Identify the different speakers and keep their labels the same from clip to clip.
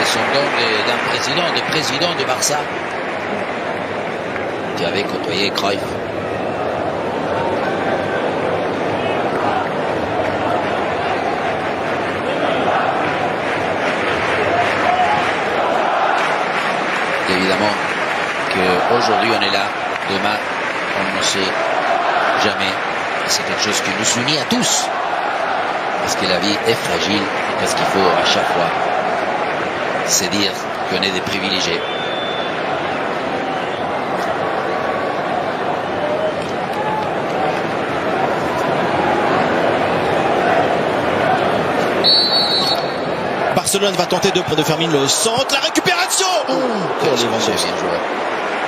Speaker 1: son don d'un président de Barça qui avait côtoyé Cruyff. Évidemment qu'aujourd'hui on est là, demain on ne sait jamais. C'est quelque chose qui nous unit à tous. Parce que la vie est fragile et parce qu'il faut à chaque fois se dire qu'on est des privilégiés.
Speaker 2: Barcelone va tenter de faire mine le centre, la récupération.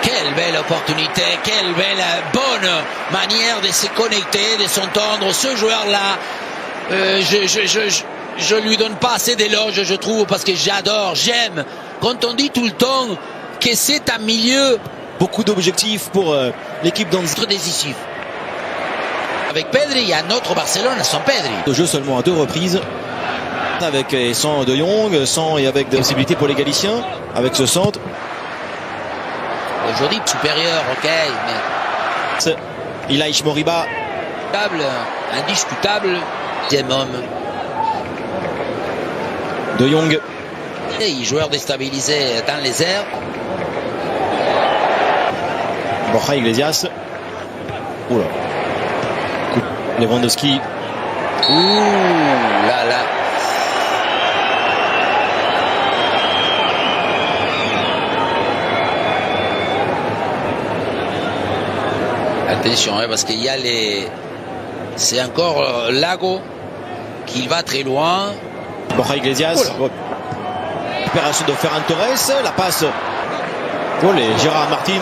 Speaker 1: Quelle belle opportunité, quelle belle bonne manière de se connecter, de s'entendre. Ce joueur-là, je lui donne pas assez d'éloges, je trouve, parce que j'adore, j'aime. Quand on dit tout le temps que c'est un milieu,
Speaker 2: beaucoup d'objectifs pour l'équipe d'Anzi.
Speaker 1: Décisif. Avec Pedri, il y a un autre Barcelone sans Pedri.
Speaker 2: Le jeu seulement à 2 reprises. Avec et sans De Jong, sans et avec des possibilités pour les Galiciens, avec ce centre.
Speaker 1: Aujourd'hui supérieur, ok, mais
Speaker 2: Ilaïch Moriba.
Speaker 1: Indiscutable, deuxième homme.
Speaker 2: De Jong.
Speaker 1: Et joueur déstabilisé dans les airs.
Speaker 2: Borja Iglesias. Oula. Lewandowski.
Speaker 1: Ouh là là. Attention, parce qu'il y a les... C'est encore Lago qui va très loin.
Speaker 2: Borja Iglesias. Opération de Ferran Torres. La passe. Oh, les Gérard Martin.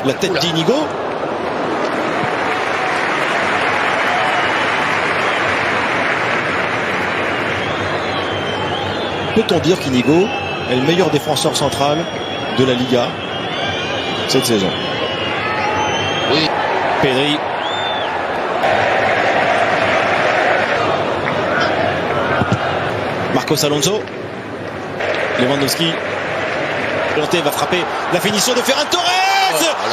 Speaker 2: La tête d'Inigo. Peut-on dire qu'Inigo est le meilleur défenseur central de la Liga cette saison?
Speaker 1: Oui.
Speaker 2: Pedri. Marcos Alonso. Lewandowski. Planté va frapper la finition de Ferran Torres.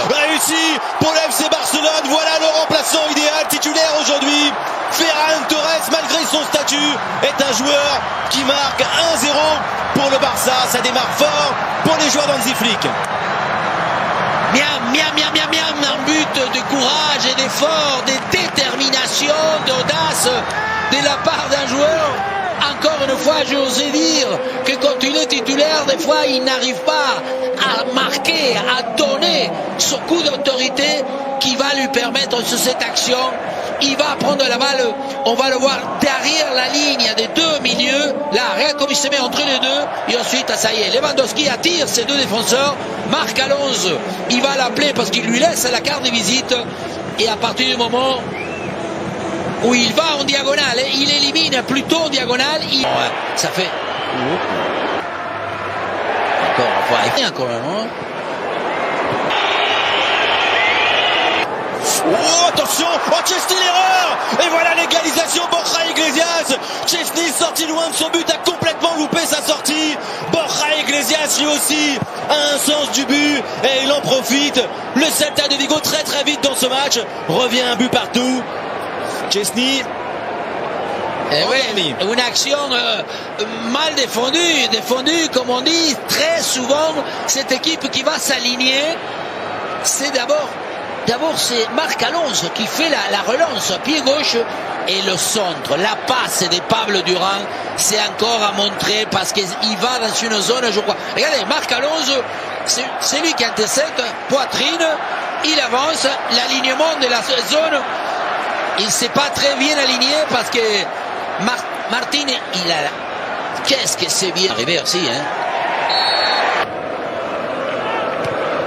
Speaker 2: Réussi pour le FC Barcelone. Voilà le remplaçant idéal, titulaire aujourd'hui. Ferran Torres, malgré son statut, est un joueur qui marque 1-0 pour le Barça. Ça démarre fort pour les joueurs d'Hansi Flick.
Speaker 1: Miam, un but de courage et d'effort, de détermination, d'audace de la part d'un joueur. Encore une fois, je osais dire que quand il est titulaire, des fois, il n'arrive pas à marquer, à donner ce coup d'autorité qui va lui permettre sur cette action. Il va prendre la balle, on va le voir derrière la ligne des deux milieux. Là, regarde comme il se met entre les deux. Et ensuite, ça y est, Lewandowski attire ses deux défenseurs. Marc Alonso, il va l'appeler parce qu'il lui laisse la carte de visite. Et à partir du moment où il va en diagonale, il élimine plutôt en diagonale. Ouais, ça fait... Encore même, hein.
Speaker 2: Oh, attention! Oh, Chesney, l'erreur! Et voilà l'égalisation, Borja Iglesias! Chesney, sorti loin de son but, a complètement loupé sa sortie. Borja Iglesias, lui aussi, a un sens du but et il en profite. Le Celta de Vigo, très très vite dans ce match, revient un but partout. Chesney.
Speaker 1: Oui, une action mal défendue, comme on dit. Très souvent, cette équipe qui va s'aligner, c'est d'abord c'est Marc Alonso qui fait la relance pied gauche et le centre, la passe de Pablo Durán, c'est encore à montrer parce qu'il va dans une zone, je crois. Regardez, Marc Alonso, c'est lui qui intercepte, poitrine, il avance, l'alignement de la zone, il ne s'est pas très bien aligné parce que Martin, il a... Qu'est-ce que c'est bien arrivé aussi, hein?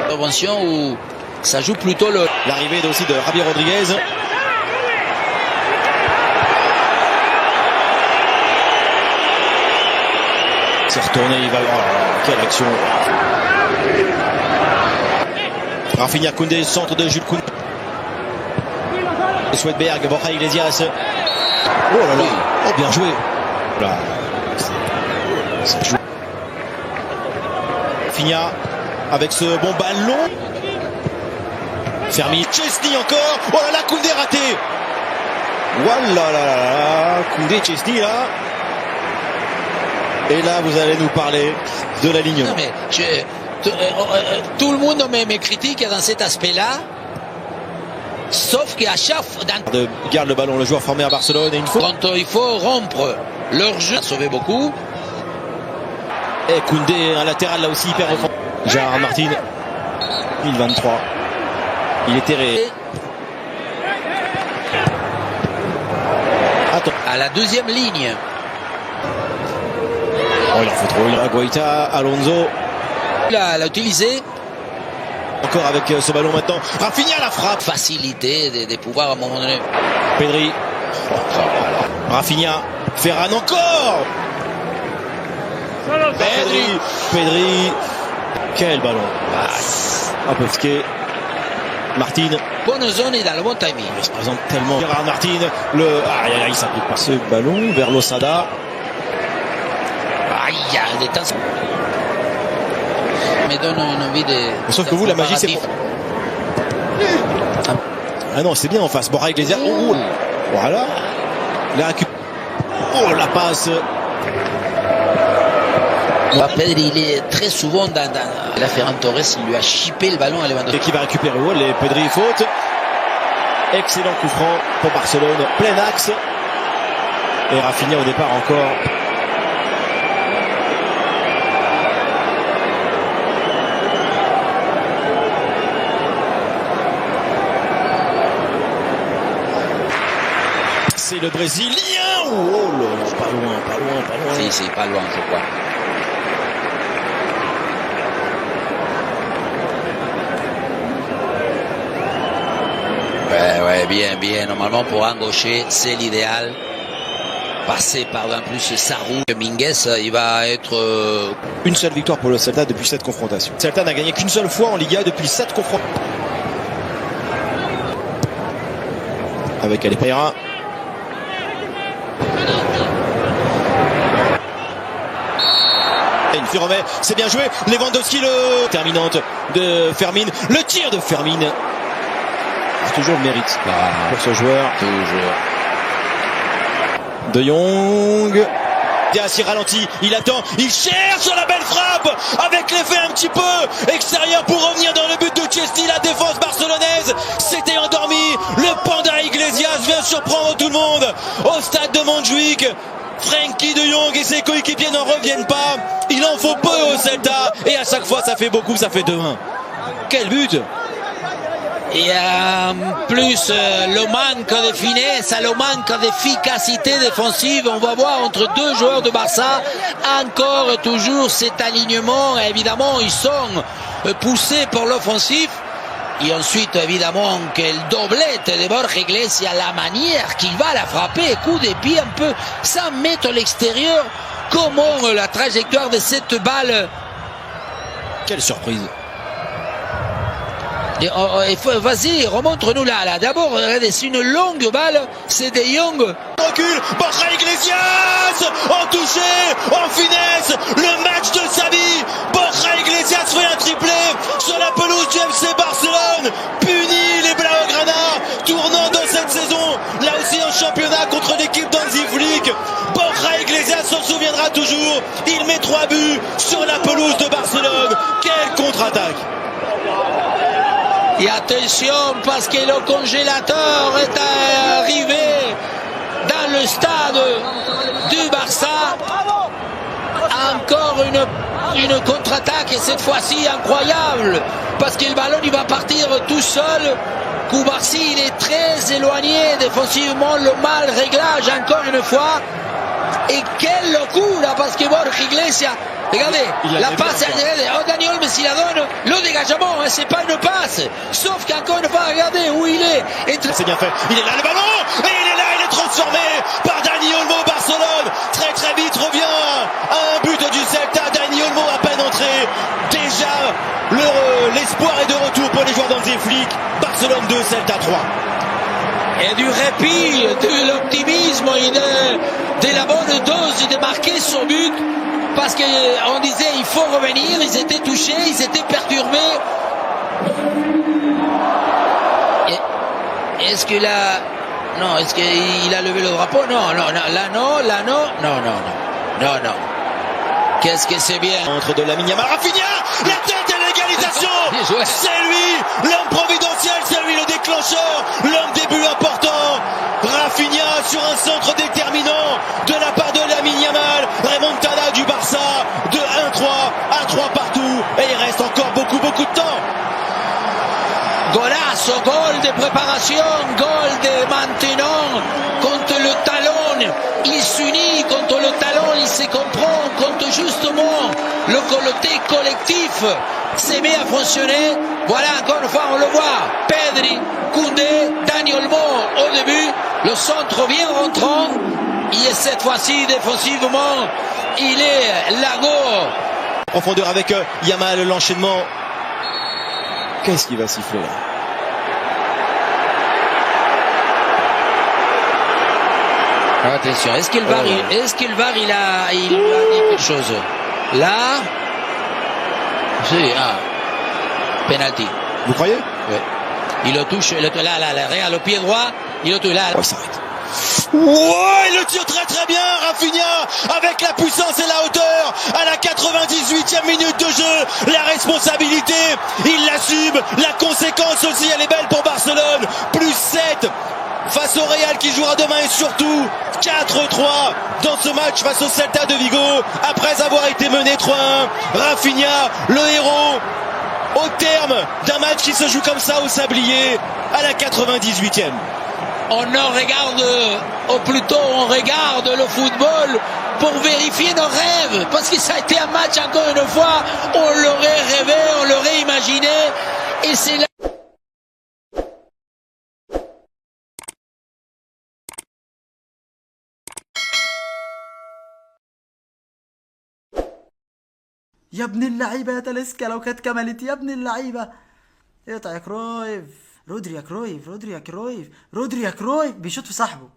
Speaker 1: Intervention où ça joue plutôt
Speaker 2: l'arrivée aussi de Javier Rodriguez. C'est retourné, il va... Oh, quelle action! Rafinha Koundé, centre de Jules Koundé. Swedberg, Borja Iglesias. Oh là là, oh bien joué. Là. Rafinha avec ce bon ballon. Fermi, Chesney encore. Oh là là, Koundé raté. Voilà là, Koundé, Chesney là. Et là, vous allez nous parler de l'alignement.
Speaker 1: Tout le monde me critique dans cet aspect-là. Sauf qu'à chaque fois,
Speaker 2: garde le ballon, le joueur formé à Barcelone, et une fois
Speaker 1: quand il faut rompre leur jeu, sauver beaucoup.
Speaker 2: Et Koundé, un latéral là aussi hyper offensif. Gérard Martin, 2023. Il est terré. Attends.
Speaker 1: À la deuxième ligne.
Speaker 2: Oh, il en faut trop. Guaita, Alonso.
Speaker 1: Il l'a utilisé.
Speaker 2: Encore avec ce ballon maintenant. Rafinha la frappe.
Speaker 1: Facilité de pouvoir à un moment donné.
Speaker 2: Pedri. Rafinha. Ferran encore. Pedri. Quel ballon. Un peu fqué. Martin.
Speaker 1: Bonne zone et dans le bon timing.
Speaker 2: Il se présente tellement. Gérard Martin. Il s'applique par ce ballon vers Losada.
Speaker 1: Il y a des temps. Me donne une envie de.
Speaker 2: Sauf que vous, la magie, c'est. Ah non, c'est bien en face. Borja Iglesias. Oh, voilà. La récup. Oh, la passe.
Speaker 1: Pedri, il est très souvent dans la Ferran Torres, il lui a chippé le ballon à Lewandowski.
Speaker 2: Et qui va récupérer où les Pedri faute. Excellent coup franc pour Barcelone. Plein axe. Et Rafinha au départ encore. C'est le Brésilien. Oh là, pas loin.
Speaker 1: Si, c'est pas loin, je crois. Ouais, bien. Normalement, pour un gaucher, c'est l'idéal. Passer par en plus Sarou. Minguez, il va être.
Speaker 2: Une seule victoire pour le Celta depuis 7 confrontations. Celta n'a gagné qu'une seule fois en Liga depuis 7 confrontations. Avec Alpeira. Remet, c'est bien joué. Lewandowski, le terminante de Fermin. Le tir de Fermin. C'est toujours le mérite pour ce joueur.
Speaker 1: Toujours.
Speaker 2: De Jong. Diaz, il ralentit, il attend, il cherche la belle frappe avec l'effet un petit peu extérieur pour revenir dans le but de Chesney. La défense barcelonaise s'était endormie. Le panda Iglesias vient surprendre tout le monde au stade de Montjuic. Frenkie de Jong et ses coéquipiers n'en reviennent pas. Il en faut peu au Celta. Et à chaque fois, ça fait beaucoup, ça fait 2-1. Quel but!
Speaker 1: Et en plus, le manque de finesse, le manque d'efficacité défensive, on va voir entre deux joueurs de Barça, encore toujours cet alignement. Évidemment, ils sont poussés pour l'offensif. Et ensuite, évidemment, quelle doublette de Borja Iglesias, la manière qu'il va la frapper, coup de pied un peu, 100 mètres à l'extérieur. Comment la trajectoire de cette balle.
Speaker 2: Quelle surprise.
Speaker 1: Vas-y, remontre-nous là. D'abord, regardez, c'est une longue balle, c'est De Jong.
Speaker 2: Recule, Borja Iglesias, en touché, en finesse, le match de sa vie. Borja Iglesias fait un triplé sur la pelouse du FC Barcelone. Puni les Blaugrana, tournant dans cette saison, là aussi en championnat contre l'équipe d'Hansi Flick. Borja Iglesias s'en souviendra toujours. Il met 3 buts sur la pelouse de Barcelone. Quelle contre-attaque!
Speaker 1: Et attention, parce que le congélateur est arrivé dans le stade du Barça. Encore une contre-attaque, et cette fois-ci incroyable, parce que le ballon il va partir tout seul. Koubarsi, il est très éloigné défensivement, le mal réglage encore une fois. Et quel coup là, parce que Borja Iglesias, regardez, la passe, Dani Olmo s'il la donne, le dégagement, hein, c'est pas une passe. Sauf qu'encore une fois, regardez où il est.
Speaker 2: C'est bien fait, il est là le ballon, et il est là, il est transformé par Dani Olmo. Barcelone, très vite revient à un but du Celta. Dani Olmo à peine entré. Déjà, l'espoir est de retour pour les joueurs d'Hansi Flick. Barcelone 2, Celta 3.
Speaker 1: Et du répit, de l'optimisme et de la bonne dose de marquer son but parce qu'on disait il faut revenir, ils étaient touchés, ils étaient perturbés. Est-ce qu'il a... Non, est-ce qu'il a levé le drapeau? Non, non, non, là non, là non, non, non, non, non, non. Qu'est-ce que c'est bien.
Speaker 2: Entre de Lamine Yamal, Rafinha, la tête et l'égalisation. C'est lui, l'homme providentiel, c'est lui le déclencheur, l'homme des buts importants. Rafinha sur un centre déterminant de la part de Lamine Yamal. Remontada du Barça de 1-3 à 3 partout. Et il reste encore beaucoup de temps.
Speaker 1: Golazo, gol de préparation, gol de maintenant, contre le talon, il s'unit, contre le talon, il se comprend, contre justement le côté collectif s'est mis à fonctionner. Voilà, encore une fois, on le voit, Pedri, Koundé, Dani Olmo au début, le centre bien rentrant, et cette fois-ci, défensivement, il est Lago.
Speaker 2: Profondeur avec Yamal, l'enchaînement. Qu'est-ce qu'il va siffler là?
Speaker 1: Attention, est-ce qu'il va, il a dit quelque chose? Là, c'est penalty.
Speaker 2: Vous croyez?
Speaker 1: Oui. Il le touche, là, regarde le pied droit, il le touche là.
Speaker 2: Oh, il s'arrête. Ouais, il le tire très très bien, Rafinha, avec la puissance et la hauteur, à la 98e minute de jeu, la responsabilité, il l'assume, la conséquence aussi, elle est belle pour Barcelone, plus 7 face au Real qui jouera demain et surtout 4-3 dans ce match face au Celta de Vigo, après avoir été mené 3-1, Rafinha, le héros, au terme d'un match qui se joue comme ça au sablier, à la 98e.
Speaker 1: On en regarde, ou plutôt on regarde le football pour vérifier nos rêves, parce que ça a été un match, encore une fois, on l'aurait rêvé, on l'aurait imaginé, et c'est là.
Speaker 3: يا ابن اللعيبة يا تاليسكا لو كانت كملت يا ابن اللعيبة. اقطع يا كرويف. رودري يا كرويف، رودري يا كرويف، رودري يا كرويف بيشوط في صاحبه.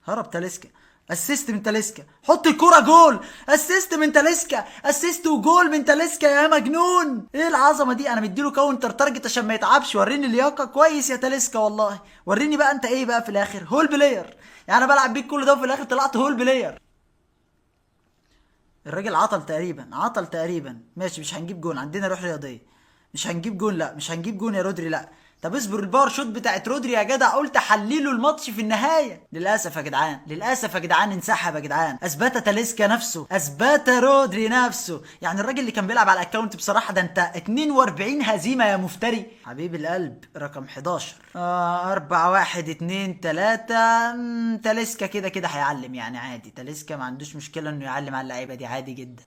Speaker 3: هرب تاليسكا، اسيست من تاليسكا، حط الكرة جول، اسيست من تاليسكا، اسيست وجول من تاليسكا يا مجنون. ايه العظمة دي؟ انا مديله كاونتر تارجت عشان ما يتعبش. وريني اللياقة كويس يا تاليسكا والله. وريني بقى انت ايه بقى في الاخر، هول بلاير. يعني انا بلعب بيك كل ده وفي الاخر طلعت هول بلاير. الراجل عطل تقريبا. ماشي، مش هنجيب جون، عندنا روح رياضيه. مش هنجيب جون، لا مش هنجيب جون يا رودري، لا. طب اصبر، الباور شوت بتاعت رودري يا جدع، قلت حللوا الماتش في النهايه. للاسف يا جدعان، للاسف يا جدعان انسحب يا جدعان. اثبت تاليسكا نفسه، اثبت رودري نفسه. يعني الراجل اللي كان بيلعب على الاكونت بصراحه، ده انت 42 هزيمه يا مفتري. حبيب القلب رقم 11. 4 1 2 3. تاليسكا كده هيعلم يعني عادي. تاليسكا ما عندوش مشكله انه يعلم على اللعيبه دي عادي جدا.